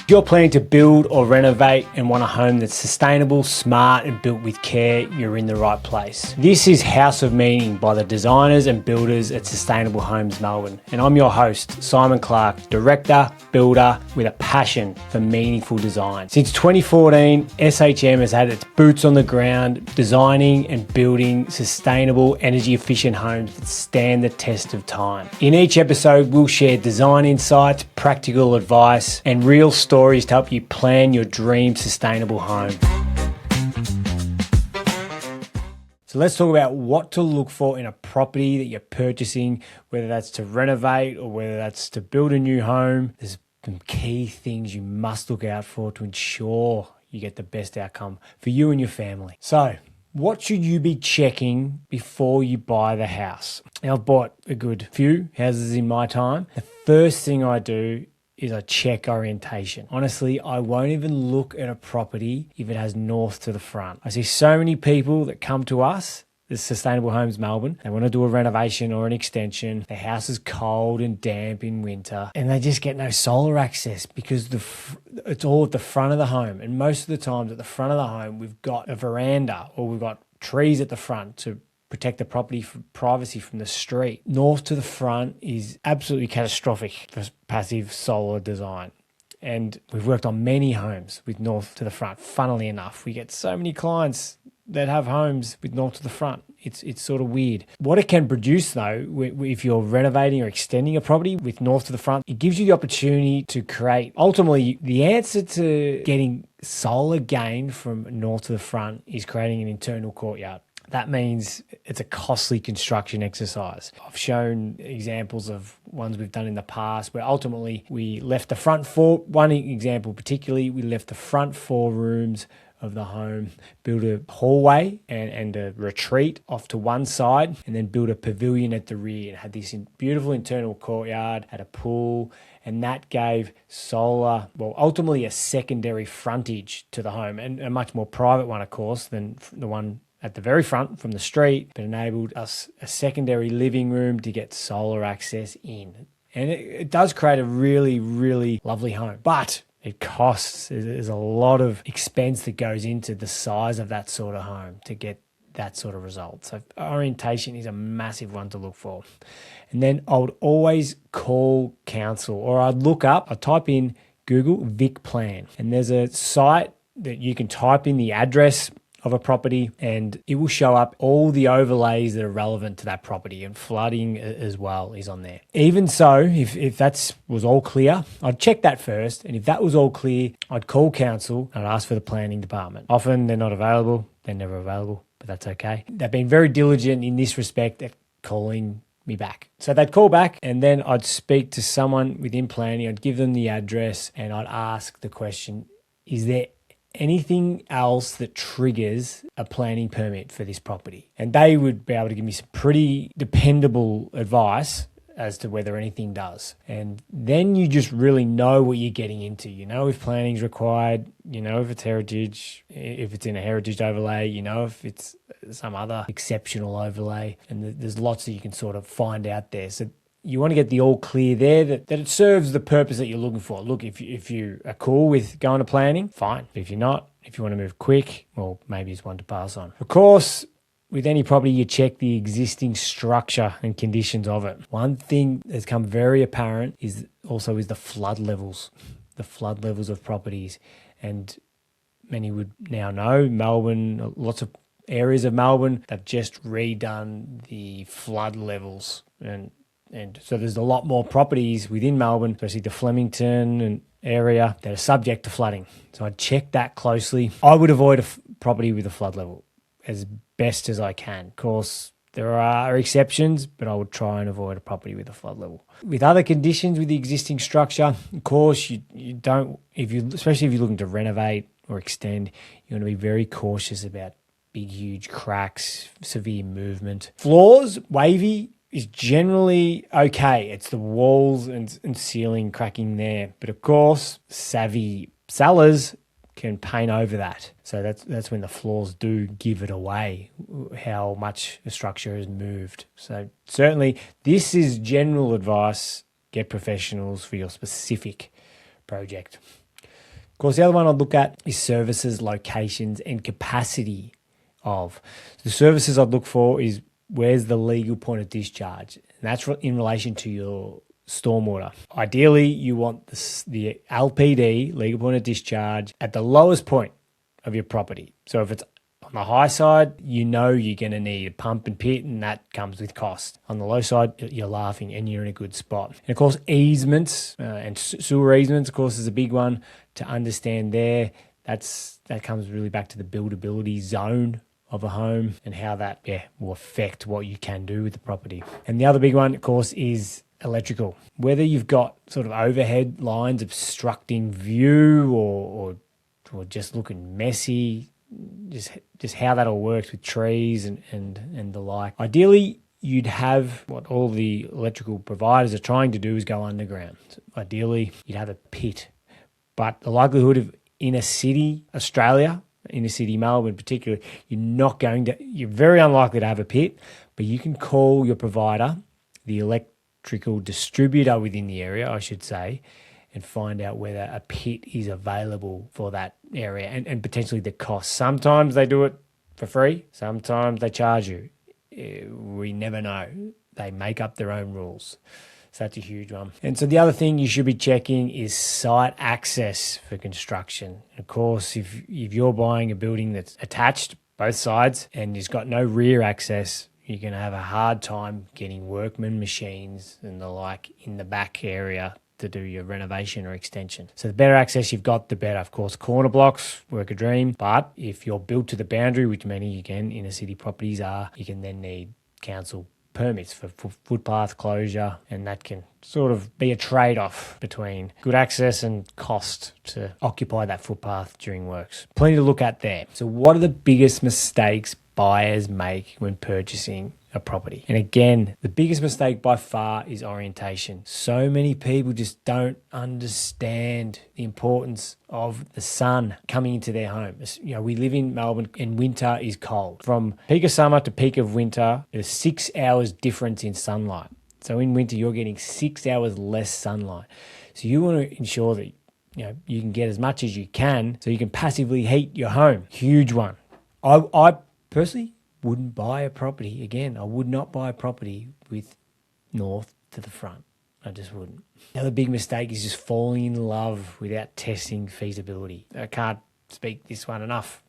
If you're planning to build or renovate and want a home that's sustainable, smart and built with care, you're in the right place. This is House of Meaning by the designers and builders at Sustainable Homes Melbourne. And I'm your host, Simon Clark, director, builder with a passion for meaningful design. Since 2014, SHM has had its boots on the ground, designing and building sustainable, energy efficient homes that stand the test of time. In each episode, we'll share design insights, practical advice, and real stories to help you plan your dream sustainable home. So let's talk about what to look for in a property that you're purchasing, whether that's to renovate or whether that's to build a new home. There's some key things you must look out for to ensure you get the best outcome for you and your family. So what should you be checking before you buy the house? Now, I've bought a good few houses in my time. The first thing I do is I check orientation. Honestly, I won't even look at a property if it has north to the front. I see so many people that come to us, the Sustainable Homes Melbourne, they want to do a renovation or an extension. The house is cold and damp in winter and they just get no solar access because it's all at the front of the home. And most of the times at the front of the home, we've got a veranda or we've got trees at the front to protect the property from privacy from the street. North to the front is absolutely catastrophic for passive solar design. And we've worked on many homes with north to the front. Funnily enough, we get so many clients that have homes with north to the front. It's sort of weird. What it can produce though, if you're renovating or extending a property with north to the front, it gives you the opportunity to create, ultimately the answer to getting solar gain from north to the front is creating an internal courtyard. That means it's a costly construction exercise. I've shown examples of ones we've done in the past where ultimately we left the front four, one example particularly, we left the front 4 rooms of the home, built a hallway and a retreat off to one side, and then built a pavilion at the rear and had this beautiful internal courtyard, had a pool, and that gave solar, well, ultimately a secondary frontage to the home, and a much more private one, of course, than the one at the very front from the street, but enabled us a secondary living room to get solar access in. And it does create a really, really lovely home, but it costs. There's a lot of expense that goes into the size of that sort of home to get that sort of result. So orientation is a massive one to look for. And then I would always call council, or I'd type in Google Vic Plan, and there's a site that you can type in the address of a property and it will show up all the overlays that are relevant to that property, and flooding as well is on there. Even so, if that was all clear, I'd check that first, and if that was all clear, I'd call council and I'd ask for the planning department. Often they're not available, they're never available, but that's okay. They've been very diligent in this respect at calling me back. So they'd call back and then I'd speak to someone within planning, I'd give them the address and I'd ask the question, is there anything else that triggers a planning permit for this property? And they would be able to give me some pretty dependable advice as to whether anything does. And then you just really know what you're getting into. You know if planning's required, you know if it's heritage, if it's in a heritage overlay, you know if it's some other exceptional overlay. And there's lots that you can sort of find out there. So you want to get the all clear there that it serves the purpose that you're looking for. Look, if you are cool with going to planning, fine. If you're not, if you want to move quick, well, maybe it's one to pass on. Of course, with any property, you check the existing structure and conditions of it. One thing that's come very apparent is the flood levels of properties. And many would now know Melbourne, lots of areas of Melbourne, they've just redone the flood levels, and so there's a lot more properties within Melbourne, especially the Flemington and area, that are subject to flooding. So I'd check that closely. I would avoid a property with a flood level as best as I can. Of course, there are exceptions, but I would try and avoid a property with a flood level. With other conditions with the existing structure, of course, you don't, especially if you're looking to renovate or extend, you want to be very cautious about big, huge cracks, severe movement. Floors, wavy, is generally okay. It's the walls and ceiling cracking there. But of course, savvy sellers can paint over that. So that's when the floors do give it away, how much the structure has moved. So certainly this is general advice. Get professionals for your specific project. Of course, the other one I'd look at is services, locations, and capacity of. The services I'd look for is where's the legal point of discharge, and that's in relation to your stormwater. Ideally, you want the LPD, legal point of discharge, at the lowest point of your property. So if it's on the high side, you know you're going to need a pump and pit, and that comes with cost. On the low side, you're laughing and you're in a good spot. And of course, easements and sewer easements, of course, is a big one to understand there. That comes really back to the buildability zone of a home and how that will affect what you can do with the property. And the other big one, of course, is electrical. Whether you've got sort of overhead lines obstructing view or just looking messy, just how that all works with trees and the like. Ideally, you'd have what all the electrical providers are trying to do is go underground. Ideally, you'd have a pit. But the likelihood of inner city Australia, inner city Melbourne particularly, you're very unlikely to have a pit, but you can call your provider, the electrical distributor within the area, I should say, and find out whether a pit is available for that area and potentially the cost. Sometimes they do it for free. Sometimes they charge you. We never know. They make up their own rules. So that's a huge one. And so the other thing you should be checking is site access for construction. Of course, if you're buying a building that's attached, both sides, and it's got no rear access, you're going to have a hard time getting workmen, machines and the like in the back area to do your renovation or extension. So the better access you've got, the better. Of course, corner blocks work a dream, but if you're built to the boundary, which many, again, inner city properties are, you can then need council permits for footpath closure, and that can sort of be a trade-off between good access and cost to occupy that footpath during works. Plenty to look at there. So what are the biggest mistakes buyers make when purchasing a property? And again, the biggest mistake by far is orientation. So many people just don't understand the importance of the sun coming into their home. We live in Melbourne and winter is cold. From peak of summer to peak of winter, there's 6 hours difference in sunlight. So in winter, you're getting 6 hours less sunlight. So you want to ensure that you can get as much as you can so you can passively heat your home. Huge one. I personally wouldn't buy a property. Again, I would not buy a property with north to the front. I just wouldn't. The other big mistake is just falling in love without testing feasibility. I can't speak this one enough.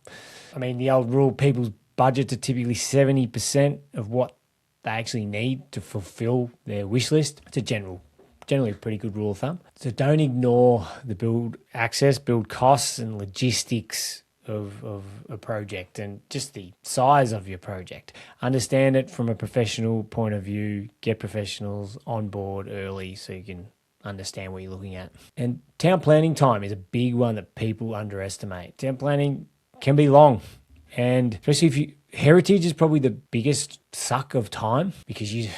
I mean, the old rule, people's budgets are typically 70% of what they actually need to fulfill their wish list. It's generally a pretty good rule of thumb. So don't ignore the build access, build costs and logistics of a project and just the size of your project. Understand it from a professional point of view. Get professionals on board early so you can understand what you're looking at. And town planning time is a big one that people underestimate. Town planning can be long, and especially heritage is probably the biggest suck of time because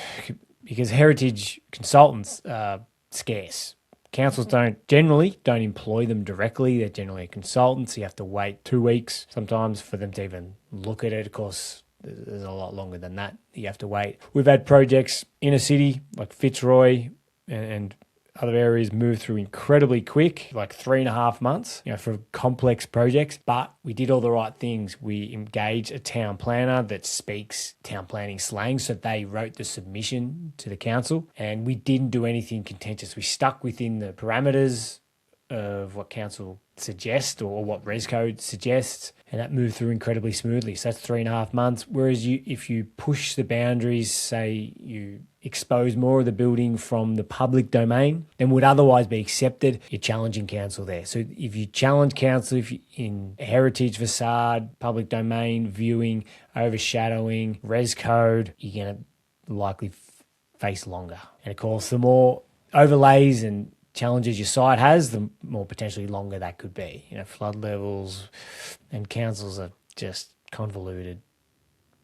heritage consultants are scarce. Councils generally don't employ them directly. They're generally a consultant, so you have to wait 2 weeks sometimes for them to even look at it. Of course, there's a lot longer than that you have to wait. We've had projects in a city like Fitzroy and other areas move through incredibly quick, like 3.5 months, for complex projects. But we did all the right things. We engaged a town planner that speaks town planning slang, so they wrote the submission to the council, and we didn't do anything contentious. We stuck within the parameters of what council suggests or what res code suggests, and that moved through incredibly smoothly. So that's 3.5 months. Whereas if you push the boundaries, say you expose more of the building from the public domain than would otherwise be accepted, you're challenging council there. So if you challenge council in heritage, facade, public domain, viewing, overshadowing, res code, you're going to likely face longer. And of course, the more overlays and challenges your site has, the more potentially longer that could be. Flood levels and councils are just convoluted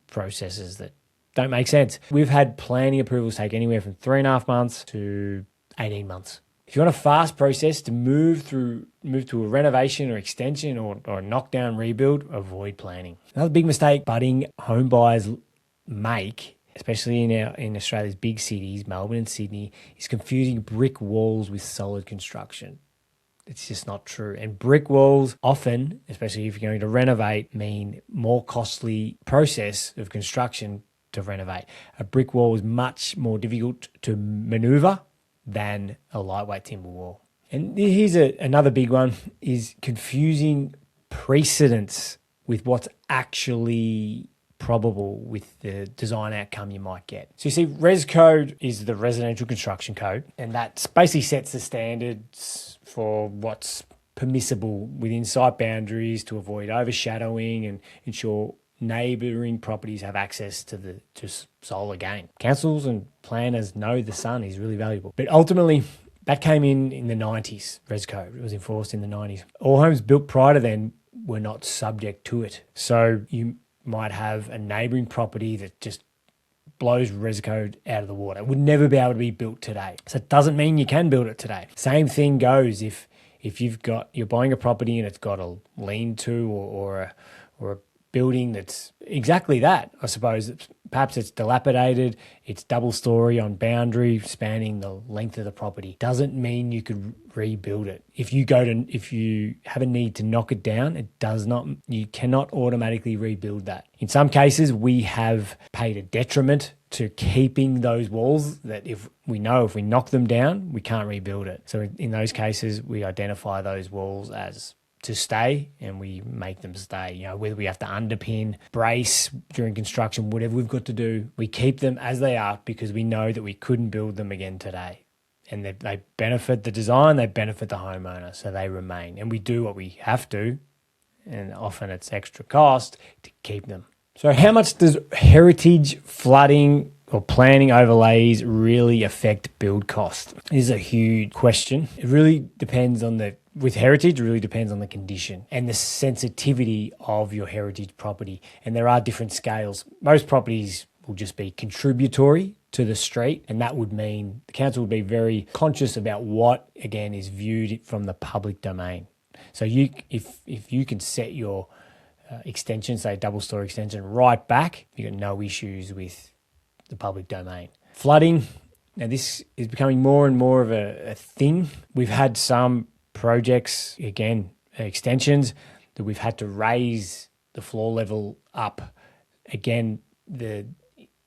processes that don't make sense. We've had planning approvals take anywhere from 3.5 months to 18 months. If you want a fast process to move to a renovation or extension or a knockdown rebuild, avoid planning. Another big mistake budding home buyers make, especially in Australia's big cities, Melbourne and Sydney, is confusing brick walls with solid construction. It's just not true. And brick walls often, especially if you're going to renovate, mean more costly process of construction to renovate. A brick wall is much more difficult to maneuver than a lightweight timber wall. And here's another big one, is confusing precedents with what's actually probable with the design outcome you might get. So you see, Res Code is the residential construction code, and that basically sets the standards for what's permissible within site boundaries to avoid overshadowing and ensure neighbouring properties have access to solar gain. Councils and planners know the sun is really valuable. But ultimately, that came in the 90s, Res Code. It was enforced in the 90s. All homes built prior to then were not subject to it. So you might have a neighbouring property that just blows Res Code out of the water. It would never be able to be built today. So it doesn't mean you can build it today. Same thing goes if you're buying a property and it's got a lean-to or a building that's exactly that, I suppose. Perhaps it's dilapidated, it's double story on boundary spanning the length of the property. Doesn't mean you could rebuild it. If you have a need to knock it down, you cannot automatically rebuild that. In some cases, we have paid a detriment to keeping those walls that if we knock them down, we can't rebuild it. So in those cases, we identify those walls as to stay, and we make them stay. Whether we have to underpin, brace during construction, whatever we've got to do, we keep them as they are because we know that we couldn't build them again today. And they benefit the design, they benefit the homeowner, so they remain. And we do what we have to, and often it's extra cost to keep them. So how much does heritage, flooding, or planning overlays really affect build cost? This is a huge question. It really depends with heritage, it really depends on the condition and the sensitivity of your heritage property. And there are different scales. Most properties will just be contributory to the street, and that would mean the council would be very conscious about what, again, is viewed from the public domain. So if you can set your extension, say double-story extension, right back, you've got no issues with the public domain. Flooding, now this is becoming more and more of a thing. We've had some projects, again, extensions, that we've had to raise the floor level up. Again, the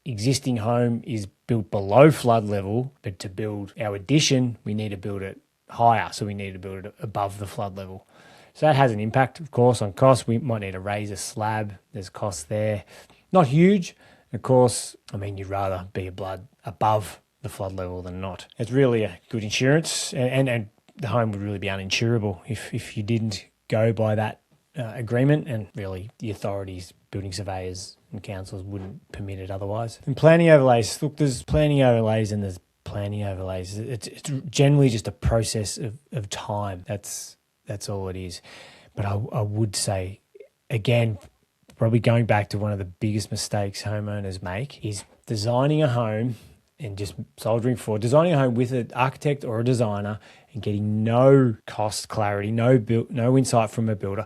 existing home is built below flood level, but to build our addition, we need to build it higher. So we need to build it above the flood level. So that has an impact, of course, on cost. We might need to raise a slab. There's costs there. Not huge. Of course, you'd rather be above the flood level than not. It's really a good insurance, and the home would really be uninsurable if you didn't go by that agreement, and really the authorities, building surveyors and councils wouldn't permit it otherwise. And planning overlays, look, there's planning overlays and there's planning overlays. It's generally just a process of time. That's all it is. But I would say, again, probably going back to one of the biggest mistakes homeowners make is designing a home and just designing a home with an architect or a designer and getting no cost clarity, no insight from a builder.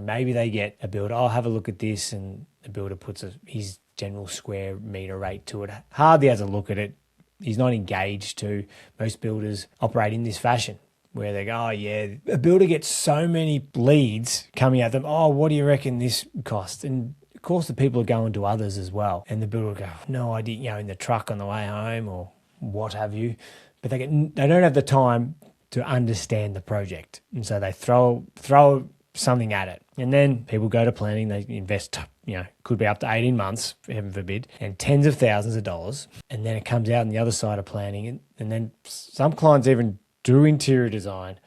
Maybe they get a builder, I'll have a look at this, and the builder puts his general square metre rate to it. Hardly has a look at it. He's not engaged to. Most builders operate in this fashion, where they go, oh yeah, a builder gets so many leads coming at them, oh, what do you reckon this costs? And of course the people are going to others as well. And the builder will go, no idea, in the truck on the way home or what have you. But they don't have the time to understand the project. And so they throw something at it. And then people go to planning, they invest, could be up to 18 months, heaven forbid, and tens of thousands of dollars. And then it comes out on the other side of planning. And then some clients even do interior design,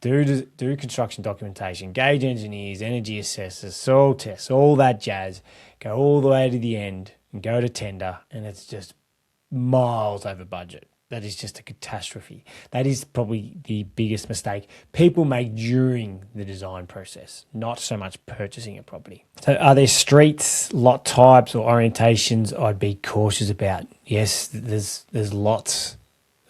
do construction documentation, engage engineers, energy assessors, soil tests, all that jazz, go all the way to the end and go to tender, and it's just miles over budget. That is just a catastrophe. That is probably the biggest mistake people make during the design process, not so much purchasing a property. So are there streets, lot types or orientations I'd be cautious about? Yes, there's lots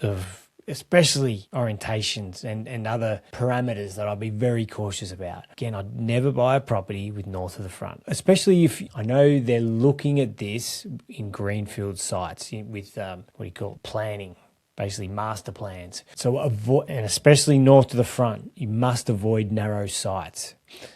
of especially orientations and other parameters that I'd be very cautious about. Again, I'd never buy a property with north of the front, especially if I know they're looking at this in greenfield sites with planning. basically master plans. So avoid, and especially north to the front, you must avoid narrow sites.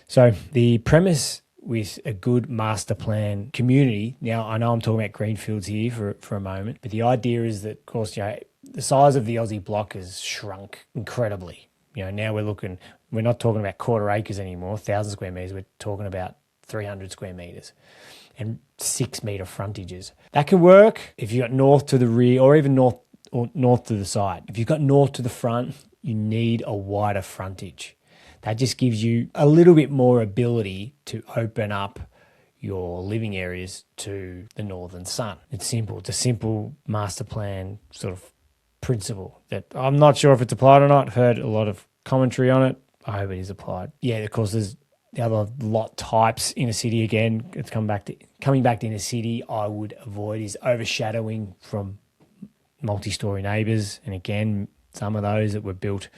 So the premise with a good master plan community, now I know I'm talking about greenfields here for a moment, but the idea is that, of course, the size of the Aussie block has shrunk incredibly. Now we're not talking about quarter acres anymore, 1,000 square meters, we're talking about 300 square meters and 6 meter frontages. That can work if you got north to the rear or even north to the side. If you've got north to the front, you need a wider frontage. That just gives you a little bit more ability to open up your living areas to the northern sun. It's simple. It's a simple master plan sort of principle that I'm not sure if it's applied or not. I've heard a lot of commentary on it. I hope it is applied. Yeah, of course, there's the other lot types in a city. Again, it's coming back to inner city. I would avoid is overshadowing from multi-story neighbours, and again, some of those that were built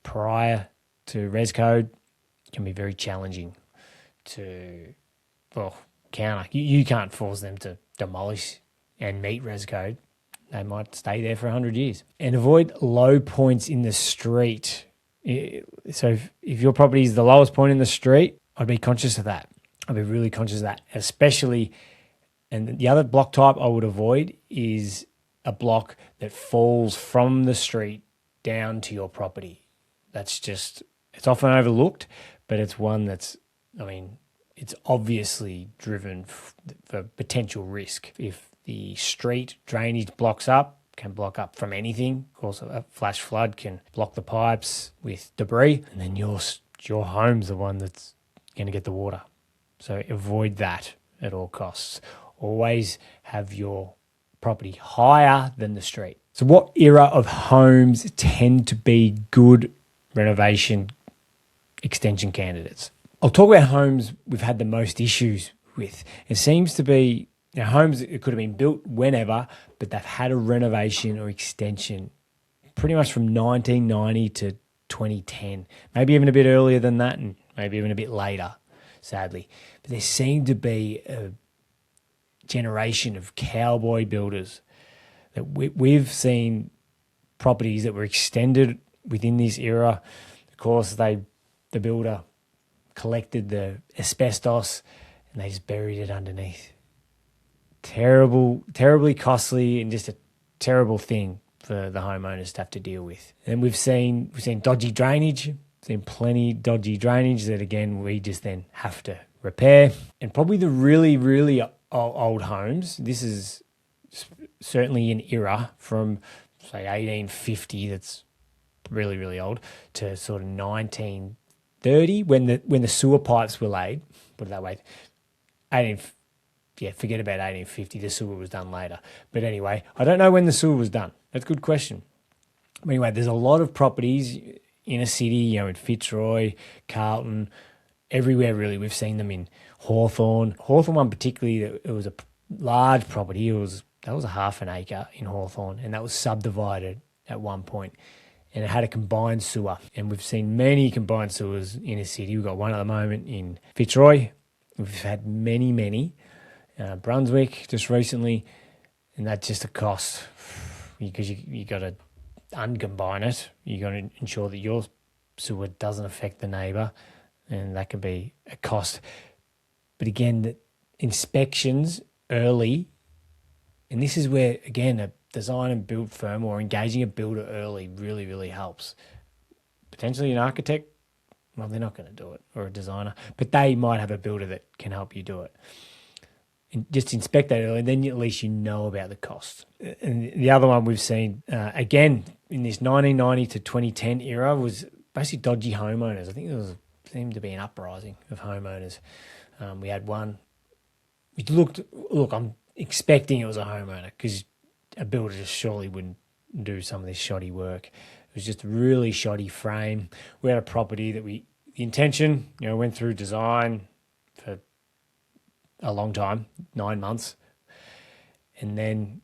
prior to Res Code can be very challenging to counter. You can't force them to demolish and meet Res Code. They might stay there for 100 years. And avoid low points in the street. So if your property is the lowest point in the street, I'd be conscious of that. I'd be really conscious of that, especially. And the other block type I would avoid is a block that falls from the street down to your property. It's often overlooked, but it's one that's, it's obviously driven for potential risk. If the street drainage can block up from anything. Of course, a flash flood can block the pipes with debris, and then your home's the one that's going to get the water. So avoid that at all costs. Always have your property higher than the street. So what era of homes tend to be good renovation extension candidates? I'll talk about homes we've had the most issues with. It seems to be homes that could have been built whenever, but they've had a renovation or extension pretty much from 1990 to 2010, maybe even a bit earlier than that and maybe even a bit later, sadly. But there seemed to be a generation of cowboy builders that we've seen properties that were extended within this era. Of course, the builder collected the asbestos and they just buried it underneath. Terribly costly, and just a terrible thing for the homeowners to have to deal with. And we've seen dodgy drainage, plenty dodgy drainage that again we just then have to repair. And probably the really, really old homes, this is certainly an era from say 1850 that's really, really old to sort of 1930 when the sewer pipes were laid. Put it that way. Forget about 1850. The sewer was done later. But anyway, I don't know when the sewer was done. That's a good question. But anyway, there's a lot of properties in a city, in Fitzroy, Carlton, everywhere really. We've seen them in Hawthorn. Hawthorn one particularly, it was a large property. That was a half an acre in Hawthorn, and that was subdivided at one point. And it had a combined sewer. And we've seen many combined sewers in a city. We've got one at the moment in Fitzroy. We've had many. Brunswick just recently, and that's just a cost because you got to uncombine it. You got to ensure that your sewer doesn't affect the neighbour, and that can be a cost. But again, the inspections early, and this is where again a design and build firm or engaging a builder early really, really helps. Potentially an architect, well, they're not going to do it, or a designer, but they might have a builder that can help you do it. And just inspect that early, and then at least you know about the cost. And the other one we've seen, again, in this 1990 to 2010 era was basically dodgy homeowners. I think there seemed to be an uprising of homeowners. We had one, which I'm expecting it was a homeowner because a builder just surely wouldn't do some of this shoddy work. It was just a really shoddy frame. We had a property that the intention, went through design for a long time, 9 months, and then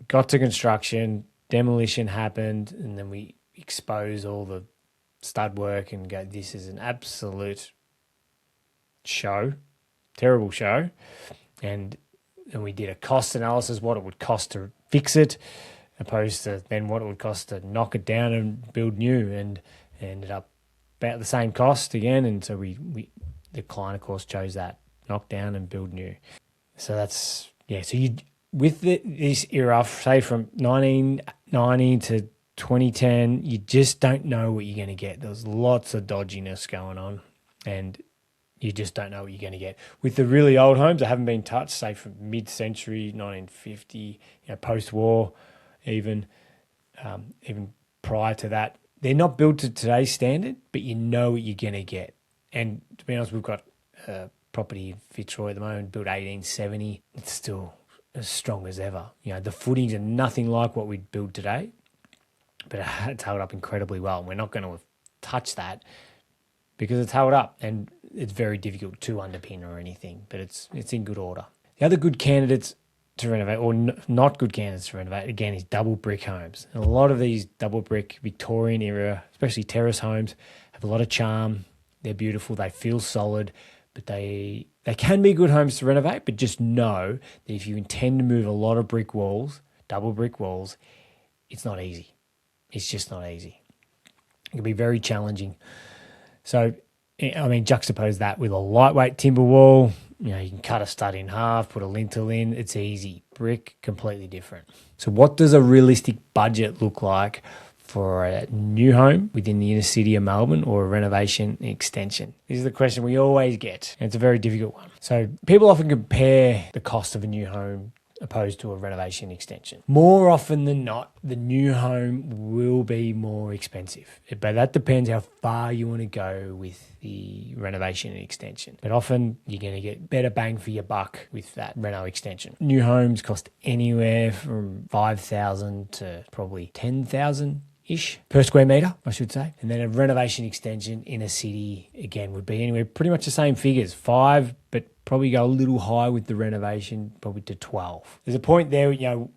got to construction, demolition happened, and then we exposed all the stud work and go, this is an absolute show, terrible show. And we did a cost analysis, what it would cost to fix it. opposed to then what it would cost to knock it down and build new, and ended up about the same cost again. And so the client, of course, chose that, knock down and build new. So that's, yeah. So with this era, say from 1990 to 2010, you just don't know what you're going to get. There's lots of dodginess going on, and you just don't know what you're going to get. With the really old homes that haven't been touched, say from mid-century, 1950, post-war, even prior to that, they're not built to today's standard, but you know what you're going to get. And to be honest, we've got a property in Fitzroy at the moment, built 1870. It's still as strong as ever. The footings are nothing like what we'd build today, but it's held up incredibly well. And we're not going to touch that because it's held up, and it's very difficult to underpin or anything, but it's in good order. The other good candidates to renovate, or not good candidates to renovate, again, is double brick homes. And a lot of these double brick Victorian era, especially terrace homes, have a lot of charm. They're beautiful. They feel solid, but they can be good homes to renovate, but just know that if you intend to move a lot of brick walls, double brick walls, it's not easy. It's just not easy. It can be very challenging. So, juxtapose that with a lightweight timber wall. You can cut a stud in half, put a lintel in. It's easy. Brick, completely different. So what does a realistic budget look like for a new home within the inner city of Melbourne, or a renovation extension? This is the question we always get, and it's a very difficult one. So people often compare the cost of a new home opposed to a renovation extension. More often than not, the new home will be more expensive, but that depends how far you want to go with the renovation and extension. But often you're going to get better bang for your buck with that reno extension. New homes cost anywhere from $5,000 to probably $10,000-ish per square metre, I should say. And then a renovation extension in a city, again, would be anywhere pretty much the same figures, 5, but probably go a little high with the renovation, probably to 12. There's a point there,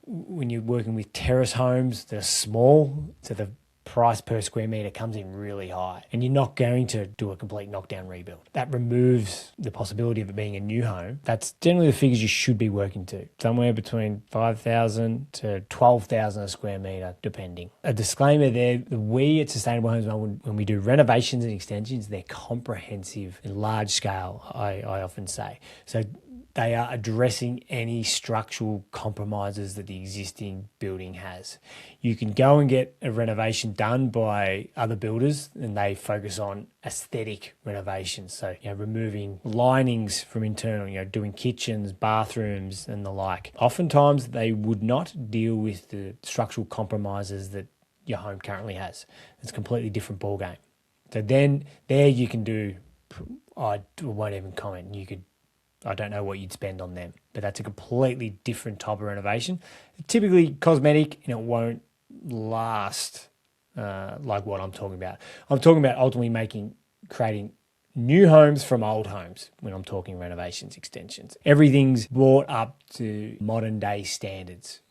when you're working with terrace homes that are small, so the price per square metre comes in really high, and you're not going to do a complete knockdown rebuild. That removes the possibility of it being a new home. That's generally the figures you should be working to, somewhere between 5,000 to 12,000 a square metre, depending. A disclaimer there, we at Sustainable Homes, when we do renovations and extensions, they're comprehensive and large scale, I often say. So they are addressing any structural compromises that the existing building has. You can go and get a renovation done by other builders, and they focus on aesthetic renovations. So, removing linings from internal, doing kitchens, bathrooms, and the like. Oftentimes, they would not deal with the structural compromises that your home currently has. It's a completely different ballgame. So then there you can do, I won't even comment, I don't know what you'd spend on them, but that's a completely different type of renovation. Typically cosmetic, and it won't last like what I'm talking about. I'm talking about ultimately creating new homes from old homes when I'm talking renovations, extensions. Everything's brought up to modern day standards.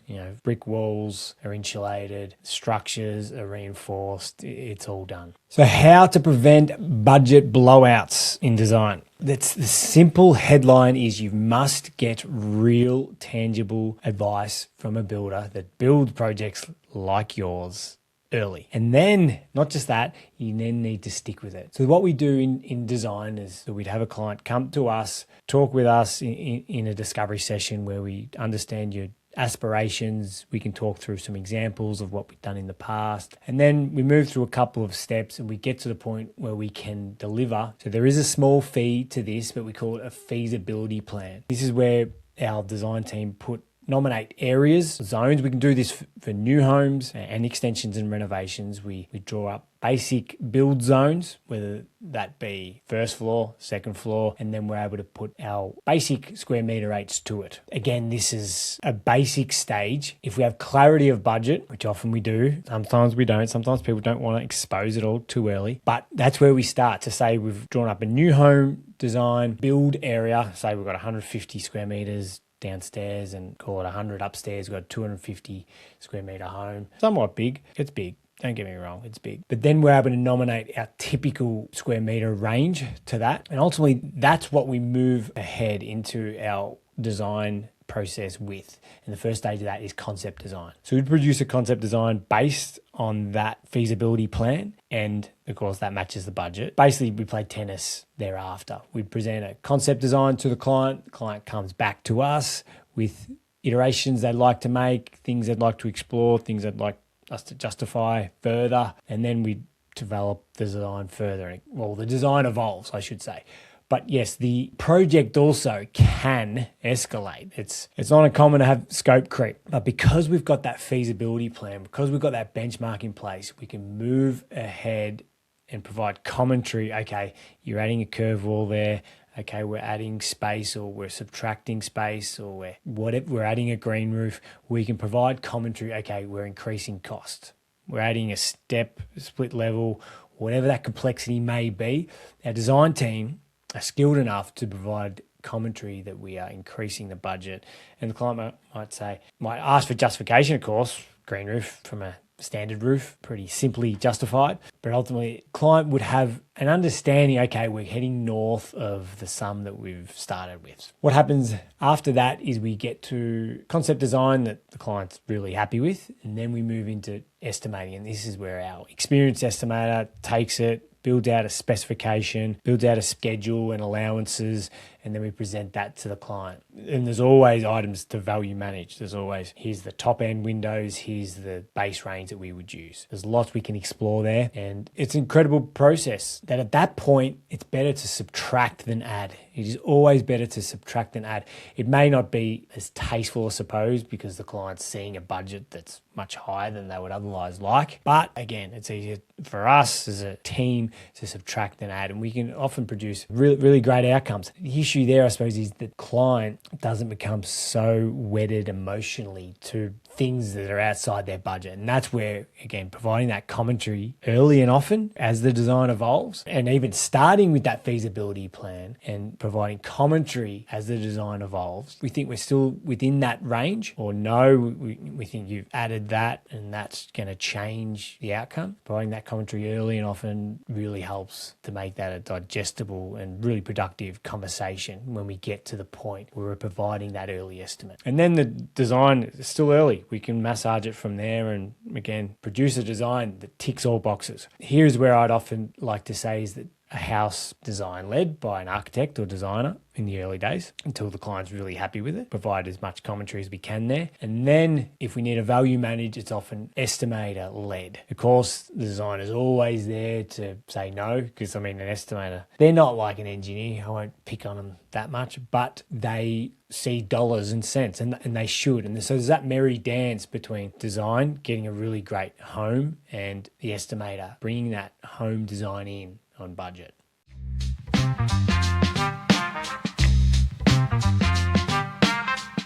Brick walls are insulated, structures are reinforced, it's all done. So how to prevent budget blowouts in design? That's the simple headline is you must get real, tangible advice from a builder that builds projects like yours early. And then, not just that, you then need to stick with it. So what we do in design is that we'd have a client come to us, talk with us in a discovery session where we understand your aspirations. We can talk through some examples of what we've done in the past. And then we move through a couple of steps and we get to the point where we can deliver. So there is a small fee to this, but we call it a feasibility plan. This is where our design team nominate areas, zones. We can do this for new homes and extensions and renovations. We draw up basic build zones, whether that be first floor, second floor, and then we're able to put our basic square metre rates to it. Again, this is a basic stage. If we have clarity of budget, which often we do, sometimes we don't, sometimes people don't want to expose it all too early, but that's where we start to say we've drawn up a new home design, build area, say we've got 150 square metres downstairs and call it 100 upstairs. We've got a 250 square metre home. Somewhat big. It's big. Don't get me wrong, it's big. But then we're able to nominate our typical square metre range to that. And ultimately, that's what we move ahead into our design process with. And the first stage of that is concept design. So we'd produce a concept design based on that feasibility plan, and of course that matches the budget. Basically, we play tennis thereafter. We present a concept design to the client comes back to us with iterations they'd like to make, things they'd like to explore, things they'd like us to justify further, and then we develop the design further. Well, the design evolves, I should say. But yes, the project also can escalate. It's not uncommon to have scope creep, but because we've got that feasibility plan, because we've got that benchmark in place, we can move ahead and provide commentary. Okay, you're adding a curve wall there. Okay, we're adding space, or we're subtracting space, or we're adding a green roof. We can provide commentary. Okay, we're increasing cost. We're adding a step, a split level, whatever that complexity may be. Our design team are skilled enough to provide commentary that we are increasing the budget. And the client might ask for justification, of course, green roof from a standard roof, pretty simply justified. But ultimately, client would have an understanding, okay, we're heading north of the sum that we've started with. What happens after that is we get to concept design that the client's really happy with, and then we move into estimating. And this is where our experienced estimator takes it, builds out a specification, builds out a schedule and allowances, and then we present that to the client. And there's always items to value manage. There's always, here's the top end windows, here's the base range that we would use. There's lots we can explore there, and it's an incredible process that at that point, it's better to subtract than add. It is always better to subtract than add. It may not be as tasteful, I suppose, because the client's seeing a budget that's much higher than they would otherwise like. But again, it's easier for us as a team to subtract than add, and we can often produce really, really great outcomes. The issue there, I suppose, is that client doesn't become so wedded emotionally to things that are outside their budget. And that's where, again, providing that commentary early and often as the design evolves, and even starting with that feasibility plan and providing commentary as the design evolves. We think we're still within that range, or no, we think you've added that and that's going to change the outcome. Providing that commentary early and often really helps to make that a digestible and really productive conversation when we get to the point where we're providing that early estimate. And then the design is still early. We can massage it from there and, again, produce a design that ticks all boxes. Here's where I'd often like to say is that a house design led by an architect or designer in the early days until the client's really happy with it, provide as much commentary as we can there. And then if we need a value manage, it's often estimator led. Of course, the designer is always there to say no, because an estimator, they're not like an engineer. I won't pick on them that much, but they see dollars and cents, and they should. And so there's that merry dance between design, getting a really great home, and the estimator bringing that home design in on budget.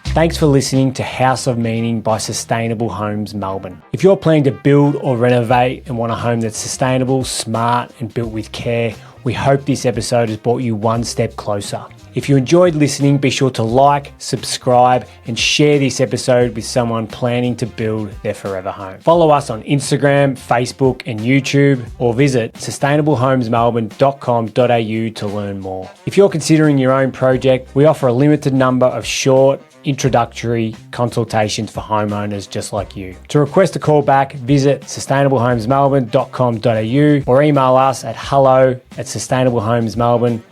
Thanks for listening to House of Meaning by Sustainable Homes Melbourne. If you're planning to build or renovate and want a home that's sustainable, smart, and built with care, we hope this episode has brought you one step closer. If you enjoyed listening, be sure to like, subscribe, and share this episode with someone planning to build their forever home. Follow us on Instagram, Facebook, and YouTube, or visit sustainablehomesmelbourne.com.au to learn more. If you're considering your own project, we offer a limited number of short, introductory consultations for homeowners just like you. To request a call back, visit sustainablehomesmelbourne.com.au or email us at hello@sustainablehomesmelbourne.com.au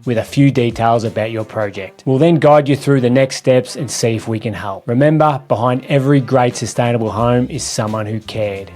with a few details about your project. We'll then guide you through the next steps and see if we can help. Remember, behind every great sustainable home is someone who cared.